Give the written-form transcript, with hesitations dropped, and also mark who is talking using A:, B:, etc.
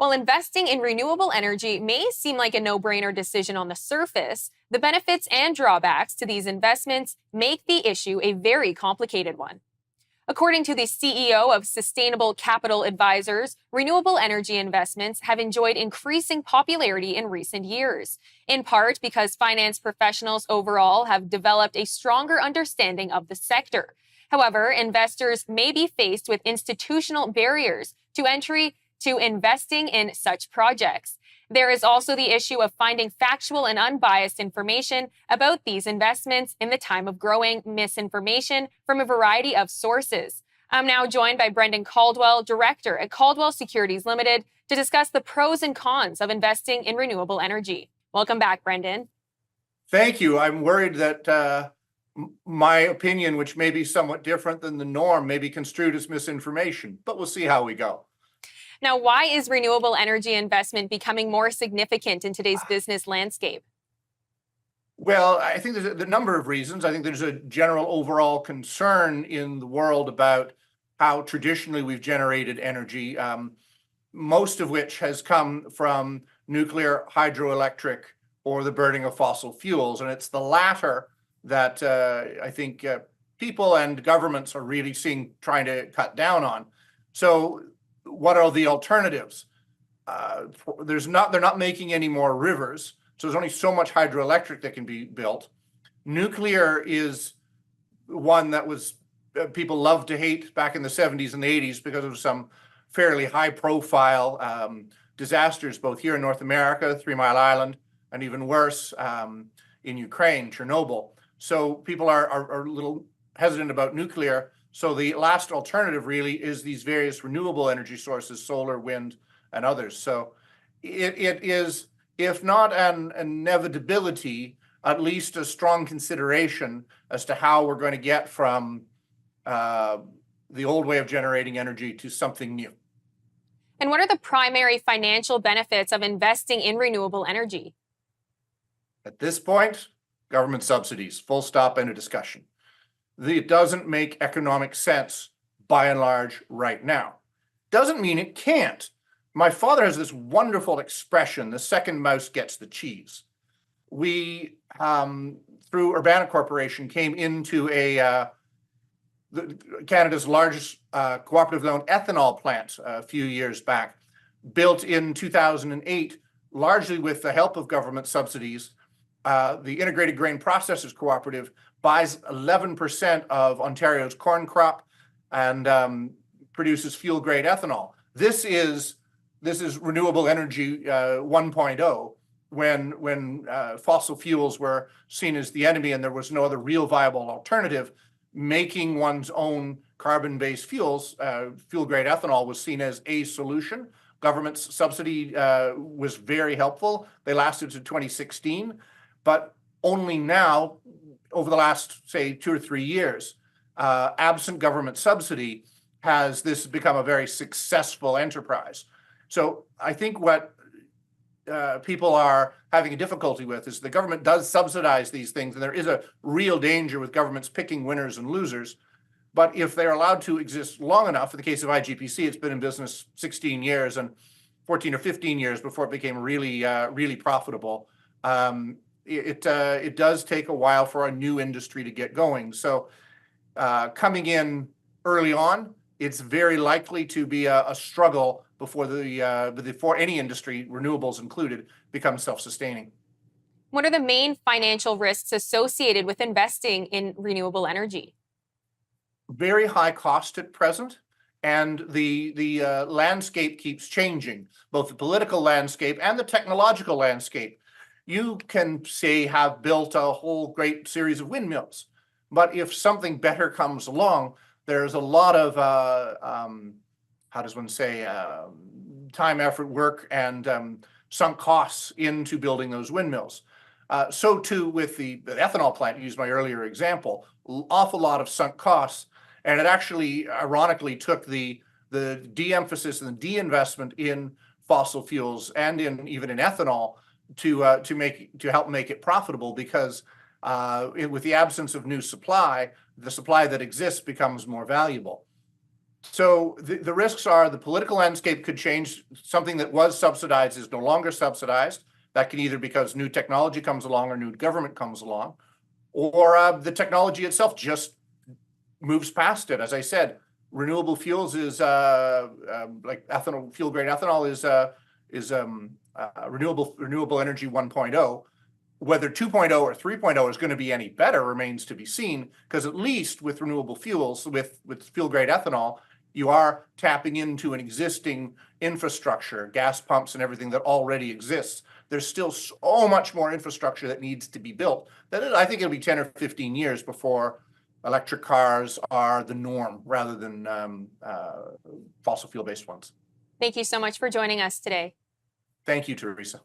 A: While investing in renewable energy may seem like a no-brainer decision on the surface, the benefits and drawbacks to these investments make the issue a very complicated one. According to the CEO of Sustainable Capital Advisors, renewable energy investments have enjoyed increasing popularity in recent years, in part because finance professionals overall have developed a stronger understanding of the sector. However, investors may be faced with institutional barriers to entry to investing in such projects. There is also the issue of finding factual and unbiased information about these investments in the time of growing misinformation from a variety of sources. I'm now joined by Brendan Caldwell, Director at Caldwell Securities Limited, to discuss the pros and cons of investing in renewable energy. Welcome back, Brendan.
B: Thank you. I'm worried that my opinion, which may be somewhat different than the norm, may be construed as misinformation, but we'll see how we go.
A: Now, why is renewable energy investment becoming more significant in today's business landscape?
B: Well, I think there's a number of reasons. I think there's a general overall concern in the world about how traditionally we've generated energy, most of which has come from nuclear, hydroelectric, or the burning of fossil fuels. And it's the latter that I think people and governments are really trying to cut down on. So what are the alternatives? They're not making any more rivers, so there's only so much hydroelectric that can be built. Nuclear is one that was people loved to hate back in the 70s and the 80s because of some fairly high-profile disasters, both here in North America, 3 Mile Island, and even worse in Ukraine, Chernobyl. So people are a little hesitant about nuclear. So the last alternative really is these various renewable energy sources, solar, wind, and others. So it is, if not an inevitability, at least a strong consideration as to how we're going to get from the old way of generating energy to something new.
A: And what are the primary financial benefits of investing in renewable energy?
B: At this point, government subsidies, full stop, end of discussion. It doesn't make economic sense by and large right now. Doesn't mean it can't. My father has this wonderful expression, the second mouse gets the cheese. We, through Urbana Corporation, came into Canada's largest cooperatively owned ethanol plant a few years back, built in 2008, largely with the help of government subsidies. The Integrated Grain Processors Cooperative buys 11% of Ontario's corn crop and produces fuel-grade ethanol. This is renewable energy 1.0, when fossil fuels were seen as the enemy and there was no other real viable alternative. Making one's own carbon-based fuels, fuel-grade ethanol, was seen as a solution. Government's subsidy was very helpful. They lasted to 2016, but only now, over the last, say, 2 or 3 years, absent government subsidy, has this become a very successful enterprise. So I think what people are having a difficulty with is the government does subsidize these things, and there is a real danger with governments picking winners and losers. But if they're allowed to exist long enough, in the case of IGPC, it's been in business 16 years and 14 or 15 years before it became really profitable. It does take a while for a new industry to get going. So coming in early on, it's very likely to be a struggle before any industry, renewables included, becomes self-sustaining.
A: What are the main financial risks associated with investing in renewable energy?
B: Very high cost at present, and the landscape keeps changing, both the political landscape and the technological landscape. You can, say, have built a whole great series of windmills, but if something better comes along, there's a lot of, how does one say, time, effort, work, and sunk costs into building those windmills. So too with the ethanol plant, used my earlier example, awful lot of sunk costs, and it actually, ironically, took the de-emphasis and the de-investment in fossil fuels and even in ethanol to help make it profitable, because with the absence of new supply, the supply that exists becomes more valuable. So the risks are the political landscape could change. Something that was subsidized is no longer subsidized. That can either because new technology comes along or new government comes along, or the technology itself just moves past it. As I said, renewable fuels is like ethanol, fuel grade ethanol is renewable energy 1.0. Whether 2.0 or 3.0 is going to be any better remains to be seen, because at least with renewable fuels, with fuel grade ethanol, you are tapping into an existing infrastructure, gas pumps and everything that already exists. There's still so much more infrastructure that needs to be built that I think it'll be 10 or 15 years before electric cars are the norm rather than fossil fuel based ones.
A: Thank you so much for joining us today.
B: Thank you, Theresa.